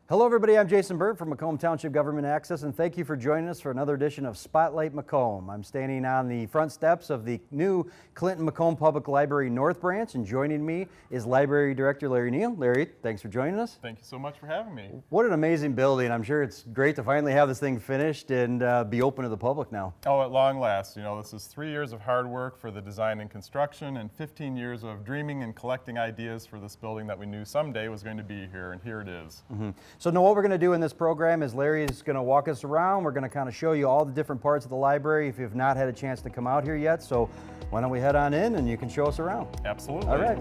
Hello everybody, I'm Jason Burt from Macomb Township Government Access, and thank you for joining us for another edition of Spotlight Macomb. I'm standing on the front steps of the new Clinton-Macomb Public Library North Branch, and joining me is Library Director Larry Neal. Larry, thanks for joining us. Thank you so much for having me. What an amazing building. I'm sure it's great to finally have this thing finished and be open to the public now. Oh, at long last. You know, this is 3 years of hard work for the design and construction and 15 years of dreaming and collecting ideas for this building that we knew someday was going to be here, and here it is. So now what we're going to do in this program is Larry is going to walk us around. We're going to kind of show you all the different parts of the library if you've not had a chance to come out here yet. So why don't we head on in and you can show us around. Absolutely. All right.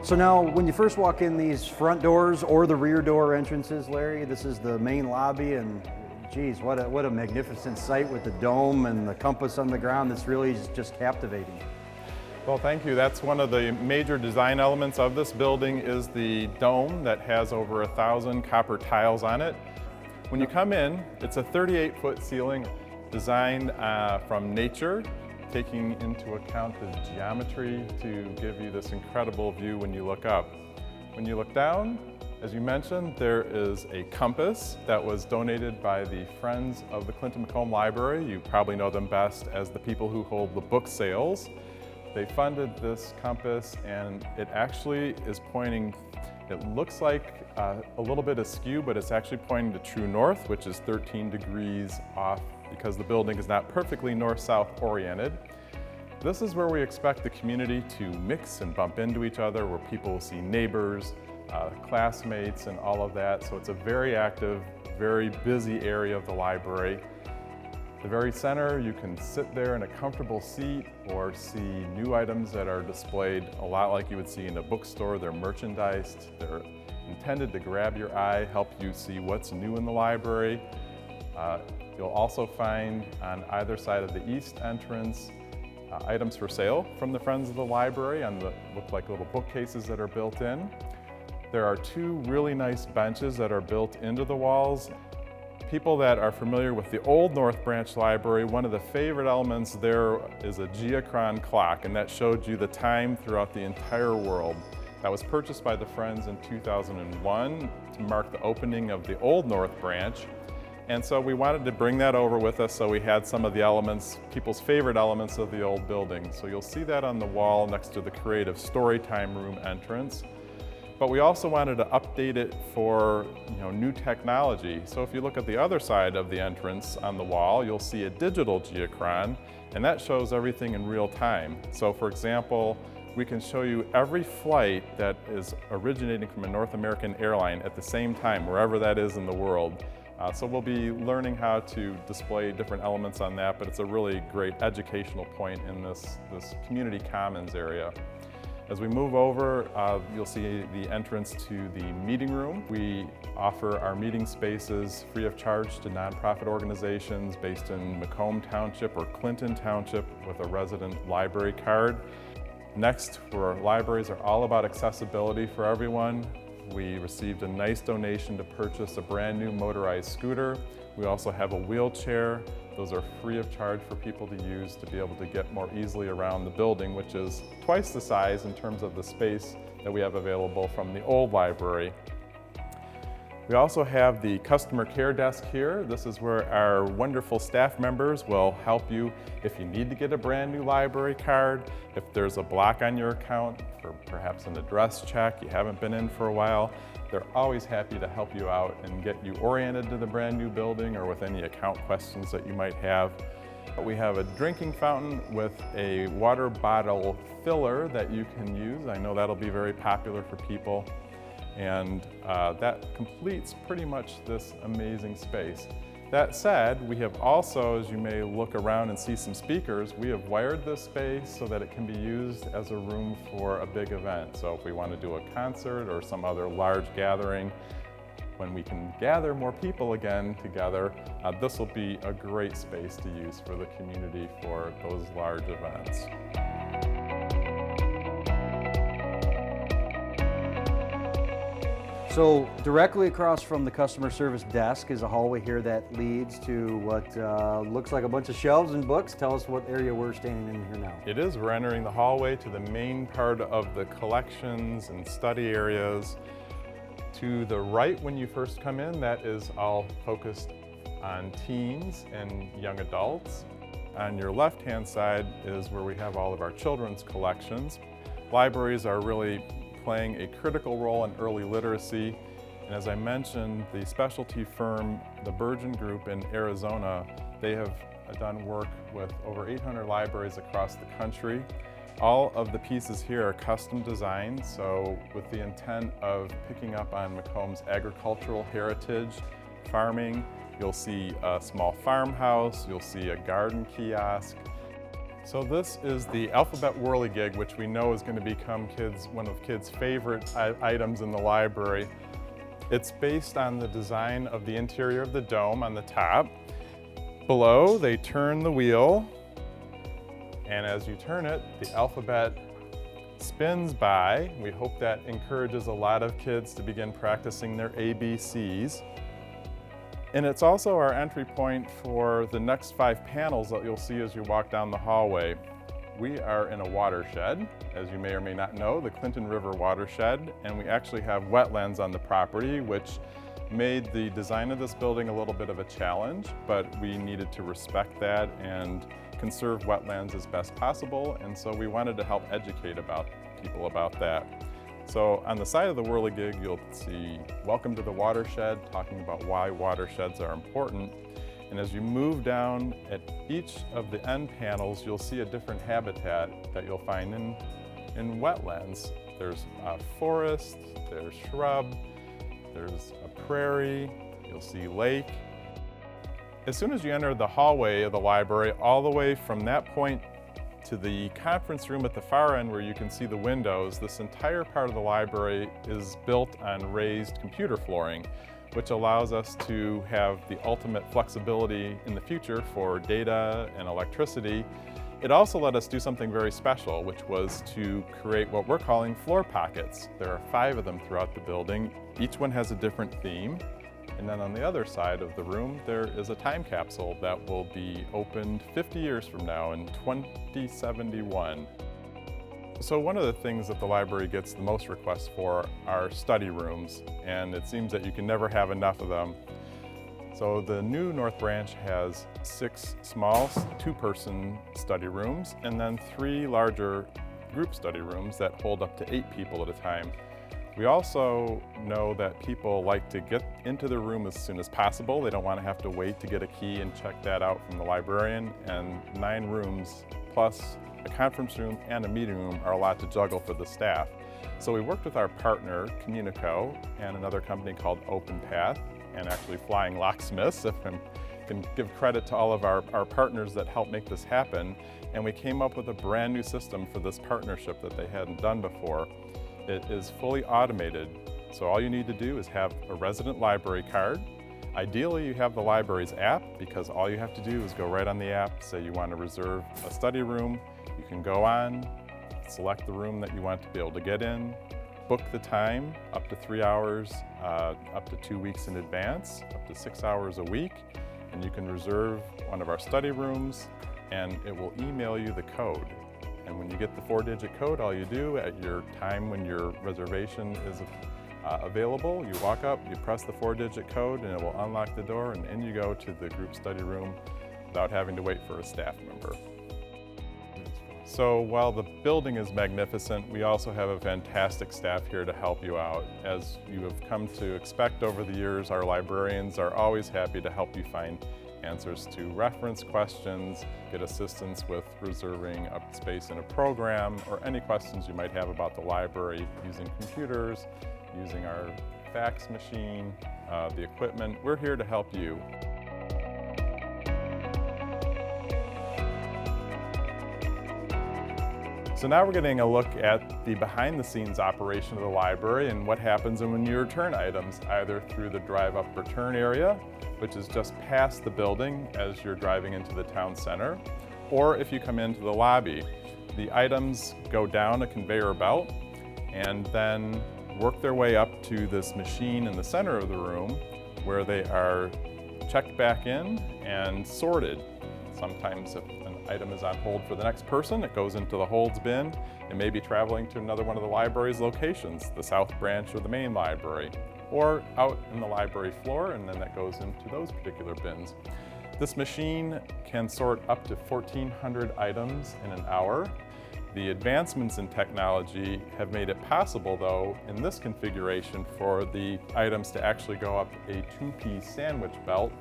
So now, when you first walk in these front doors or the rear door entrances, Larry, this is the main lobby, and geez, what a magnificent sight with the dome and the compass on the ground. That's really just captivating. Well, thank you. That's one of the major design elements of this building is the dome that has over 1,000 copper tiles on it. When you come in, it's a 38-foot ceiling designed from nature, taking into account the geometry to give you this incredible view when you look up. When you look down, as you mentioned, there is a compass that was donated by the Friends of the Clinton-Macomb Library. You probably know them best as the people who hold the book sales. They funded this compass, and it actually is pointing, it looks like a little bit askew, but it's actually pointing to true north, which is 13 degrees off because the building is not perfectly north-south oriented. This is where we expect the community to mix and bump into each other, where people will see neighbors, classmates, and all of that. So it's a very active, very busy area of the library. The very center, you can sit there in a comfortable seat or see new items that are displayed a lot like you would see in a bookstore. They're merchandised, they're intended to grab your eye, help you see what's new in the library. You'll also find on either side of the east entrance items for sale from the Friends of the Library on the look like little bookcases that are built in. There are two really nice benches that are built into the walls. People that are familiar with the old North Branch Library, one of the favorite elements there is a geochron clock, and that showed you the time throughout the entire world. That was purchased by the Friends in 2001 to mark the opening of the old North Branch. And so we wanted to bring that over with us, so we had some of the elements, people's favorite elements of the old building. So you'll see that on the wall next to the creative Storytime Room entrance. But we also wanted to update it for new technology. So if you look at the other side of the entrance on the wall, you'll see a digital geochron, and that shows everything in real time. So for example, we can show you every flight that is originating from a North American airline at the same time, wherever that is in the world. So we'll be learning how to display different elements on that, but it's a really great educational point in this community commons area. As we move over, you'll see the entrance to the meeting room. We offer our meeting spaces free of charge to nonprofit organizations based in Macomb Township or Clinton Township with a resident library card. Next, our libraries are all about accessibility for everyone. We received a nice donation to purchase a brand new motorized scooter. We also have a wheelchair. Those are free of charge for people to use to be able to get more easily around the building, which is twice the size in terms of the space that we have available from the old library. We also have the customer care desk here. This is where our wonderful staff members will help you if you need to get a brand new library card, if there's a block on your account for perhaps an address check, you haven't been in for a while. They're always happy to help you out and get you oriented to the brand new building or with any account questions that you might have. We have a drinking fountain with a water bottle filler that you can use. I know that'll be very popular for people. And that completes pretty much this amazing space. That said, we have also, as you may look around and see some speakers, we have wired this space so that it can be used as a room for a big event. So if we want to do a concert or some other large gathering, when we can gather more people again together, this will be a great space to use for the community for those large events. So directly across from the customer service desk is a hallway here that leads to what looks like a bunch of shelves and books. Tell us what area we're standing in here now. It is. We're entering the hallway to the main part of the collections and study areas. To the right when you first come in, that is all focused on teens and young adults. On your left-hand side is where we have all of our children's collections. Libraries are really playing a critical role in early literacy. And as I mentioned, the specialty firm, the Burgeon Group in Arizona, they have done work with over 800 libraries across the country. All of the pieces here are custom designed, so with the intent of picking up on Macomb's agricultural heritage, farming. You'll see a small farmhouse, you'll see a garden kiosk. So this is the alphabet whirligig, which we know is going to become one of kids' favorite items in the library. It's based on the design of the interior of the dome on the top. Below, they turn the wheel, and as you turn it, the alphabet spins by. We hope that encourages a lot of kids to begin practicing their ABCs. And it's also our entry point for the next 5 panels that you'll see as you walk down the hallway. We are in a watershed, as you may or may not know, the Clinton River watershed, and we actually have wetlands on the property, which made the design of this building a little bit of a challenge, but we needed to respect that and conserve wetlands as best possible, and so we wanted to help educate people about that. So on the side of the whirligig, you'll see Welcome to the Watershed, talking about why watersheds are important. And as you move down at each of the end panels, you'll see a different habitat that you'll find in wetlands. There's a forest, there's shrub, there's a prairie, you'll see lake. As soon as you enter the hallway of the library, all the way from that point to the conference room at the far end where you can see the windows, this entire part of the library is built on raised computer flooring, which allows us to have the ultimate flexibility in the future for data and electricity. It also let us do something very special, which was to create what we're calling floor pockets. There are 5 of them throughout the building. Each one has a different theme. And then on the other side of the room, there is a time capsule that will be opened 50 years from now in 2071. So one of the things that the library gets the most requests for are study rooms, and it seems that you can never have enough of them. So the new North Branch has 6 small 2-person study rooms, and then 3 larger group study rooms that hold up to 8 people at a time. We also know that people like to get into the room as soon as possible. They don't want to have to wait to get a key and check that out from the librarian, and 9 rooms plus a conference room and a meeting room are a lot to juggle for the staff. So we worked with our partner, Communico, and another company called OpenPath, and actually Flying Locksmiths, if I can give credit to all of our partners that helped make this happen. And we came up with a brand new system for this partnership that they hadn't done before. It is fully automated, so all you need to do is have a resident library card. Ideally, you have the library's app, because all you have to do is go right on the app, say you want to reserve a study room. You can go on, select the room that you want to be able to get in, book the time, up to 3 hours, up to 2 weeks in advance, up to 6 hours a week, and you can reserve one of our study rooms, and it will email you the code. And when you get the 4-digit code, all you do at your time when your reservation is available, you walk up, you press the 4-digit code, and it will unlock the door, and in you go to the group study room without having to wait for a staff member. So while the building is magnificent, we also have a fantastic staff here to help you out. As you have come to expect over the years, our librarians are always happy to help you find answers to reference questions, get assistance with reserving a space in a program, or any questions you might have about the library using computers, using our fax machine, the equipment. We're here to help you. So now we're getting a look at the behind-the-scenes operation of the library and what happens when you return items, either through the drive-up return area, which is just past the building as you're driving into the town center, or if you come into the lobby. The items go down a conveyor belt, and then work their way up to this machine in the center of the room where they are checked back in and sorted. Sometimes if an item is on hold for the next person, it goes into the holds bin. It may be traveling to another one of the library's locations, the South Branch or the main library, or out in the library floor, and then that goes into those particular bins. This machine can sort up to 1,400 items in an hour. The advancements in technology have made it possible, though, in this configuration for the items to actually go up a two-piece sandwich belt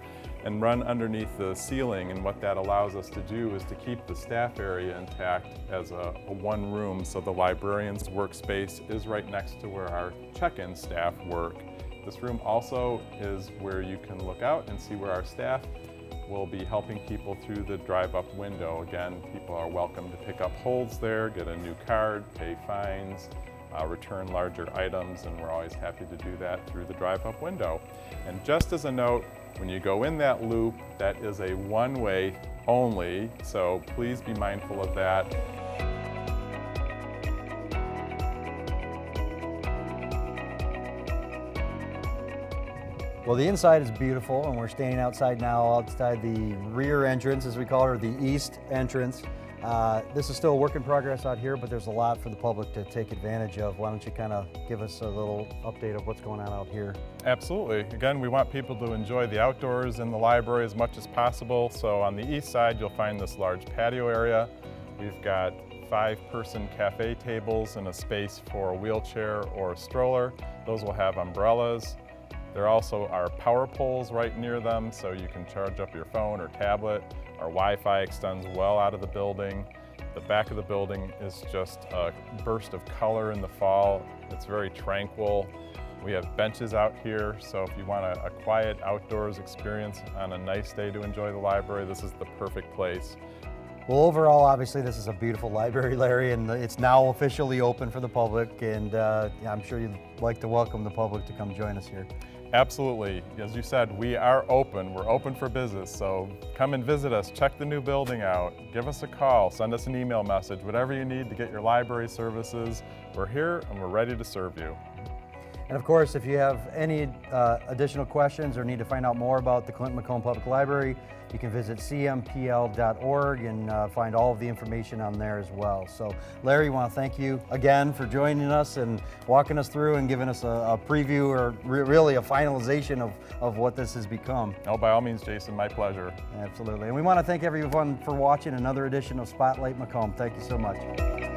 and run underneath the ceiling. And what that allows us to do is to keep the staff area intact as a one room, so the librarian's workspace is right next to where our check-in staff work. This room also is where you can look out and see where our staff will be helping people through the drive-up window. Again, people are welcome to pick up holds there, get a new card, pay fines, return larger items, and we're always happy to do that through the drive-up window. And just as a note, when you go in that loop, that is a one-way only, so please be mindful of that. Well, the inside is beautiful, and we're standing outside now, outside the rear entrance, as we call it, or the east entrance. This is still a work in progress out here, but there's a lot for the public to take advantage of. Why don't you kind of give us a little update of what's going on out here? Absolutely. Again, we want people to enjoy the outdoors in the library as much as possible. So on the east side, you'll find this large patio area. We've got 5-person cafe tables and a space for a wheelchair or a stroller. Those will have umbrellas. There also are power poles right near them, so you can charge up your phone or tablet. Our Wi-Fi extends well out of the building. The back of the building is just a burst of color in the fall. It's very tranquil. We have benches out here, so if you want a quiet outdoors experience on a nice day to enjoy the library, this is the perfect place. Well, overall, obviously, this is a beautiful library, Larry, and it's now officially open for the public, and I'm sure you'd like to welcome the public to come join us here. Absolutely. As you said, we are open. We're open for business, so come and visit us, check the new building out, give us a call, send us an email message, whatever you need to get your library services. We're here and we're ready to serve you. And of course, if you have any additional questions or need to find out more about the Clinton-Macomb Public Library, you can visit cmpl.org and find all of the information on there as well. So Larry, I want to thank you again for joining us and walking us through and giving us a preview, or really a finalization of what this has become. Oh, by all means, Jason, my pleasure. Absolutely. And we want to thank everyone for watching another edition of Spotlight Macomb. Thank you so much.